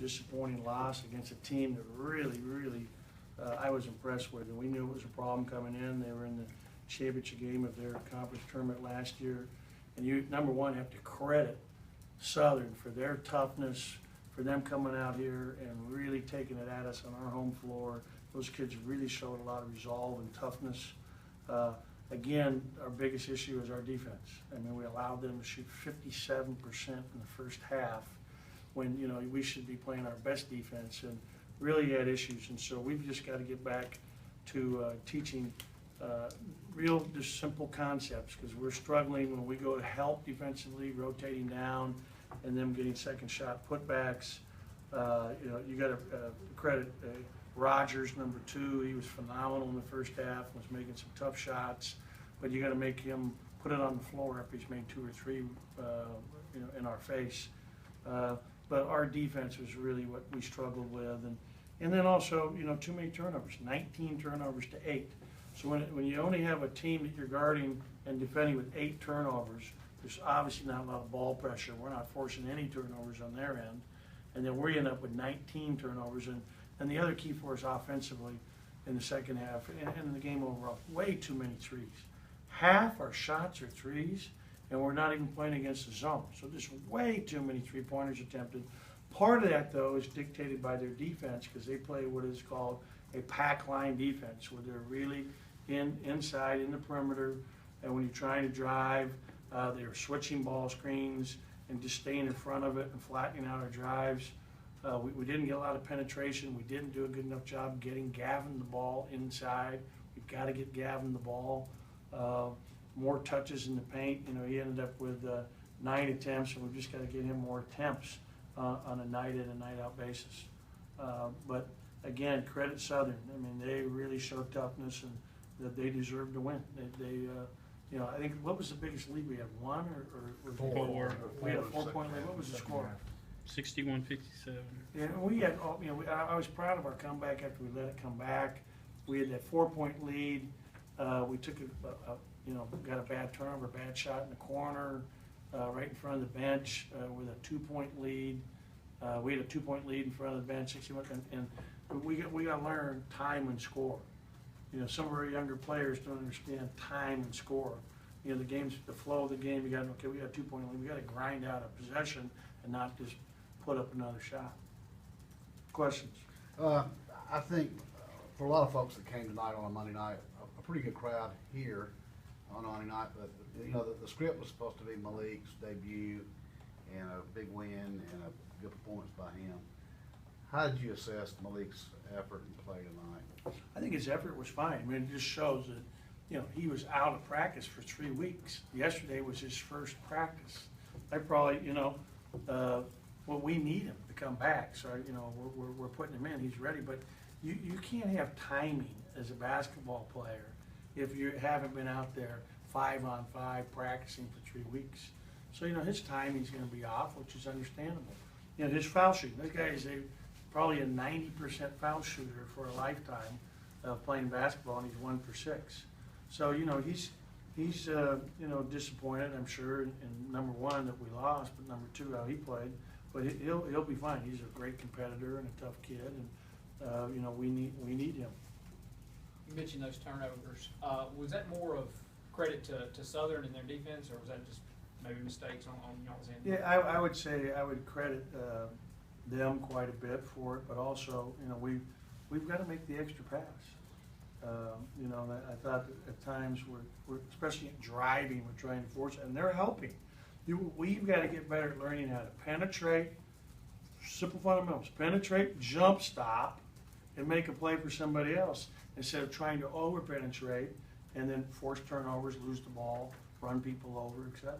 disappointing loss against a team that really I was impressed with. And we knew it was a problem coming in. They were in the championship game of their conference tournament last year. And you, number one, have to credit Southern for their toughness, for them coming out here and really taking it at us on our home floor. Those kids really showed a lot of resolve and toughness. Again, our biggest issue is our defense. I mean, we allowed them to shoot 57% in the first half when, you know, we should be playing our best defense, and really had issues. And so we've just got to get back to teaching real, just simple concepts, because we're struggling when we go to help defensively, rotating down, and them getting second shot putbacks. You know, you got to credit Rogers, number 2. He was phenomenal in the first half, was making some tough shots, but you got to make him put it on the floor after he's made 2 or 3, you know, in our face. But our defense was really what we struggled with, and then also, you know, too many turnovers, 19 turnovers to 8. So when you only have a team that you're guarding and defending with 8 turnovers, there's obviously not a lot of ball pressure. We're not forcing any turnovers on their end, and then we end up with 19 turnovers. And the other key for us offensively in the second half and in the game overall, way too many threes. Half our shots are threes, and we're not even playing against the zone. So there's way too many three-pointers attempted. Part of that, though, is dictated by their defense, because they play what is called a pack line defense, where they're really inside in the perimeter, and when you're trying to drive, they're switching ball screens and just staying in front of it and flattening out our drives. We didn't get a lot of penetration. We didn't do a good enough job getting Gavin the ball inside. We've got to get Gavin the ball. More touches in the paint. You know, he ended up with 9 attempts, and we've just got to get him more attempts on a night in and night out basis. But again, credit Southern. I mean, they really showed toughness, and that they deserved to win. You know, I think, what was the biggest lead we had? 1 or 4? We had a 4-point lead. What was the score? 61-57. Yeah, we had, you know, I was proud of our comeback after we let it come back. We had that 4-point lead. We took you know, got a bad turnover, bad shot in the corner, right in front of the bench with a 2-point lead. We had a 2-point lead in front of the bench, 61, and we got to learn time and score. You know, some of our younger players don't understand time and score. You know, the flow of the game. You got, okay, we got a 2-point lead. We got to grind out a possession and not just put up another shot. Questions? I think for a lot of folks that came tonight on a Monday night, a pretty good crowd here on Monday night, but you know, the script was supposed to be Malik's debut and a big win and a good performance by him. How did you assess Malik's effort and play tonight? I think his effort was fine. I mean, it just shows that, you know, he was out of practice for 3 weeks. Yesterday was his first practice. I probably, you know, well, we need him to come back. So, you know, we're putting him in. He's ready. But you can't have timing as a basketball player if you haven't been out there 5-on-5 practicing for 3 weeks. So, you know, his timing's going to be off, which is understandable. You know, his foul shooting. This guy is probably a 90% foul shooter for a lifetime of playing basketball, and he's 1 for 6. So, you know, he's you know, disappointed, I'm sure, in number 1 that we lost, but number 2 how he played. But he'll be fine. He's a great competitor and a tough kid, and you know, we need him. You mentioned those turnovers. Was that more of credit to Southern and their defense, or was that just maybe mistakes on y'all's end? Yeah, I would say I would credit them quite a bit for it, but also, you know, we've got to make the extra pass. You know, I thought that at times we're especially at driving, we're trying to force it, and they're helping. We've got to get better at learning how to penetrate, simple fundamentals, penetrate, jump stop, and make a play for somebody else instead of trying to over-penetrate and then force turnovers, lose the ball, run people over, etc.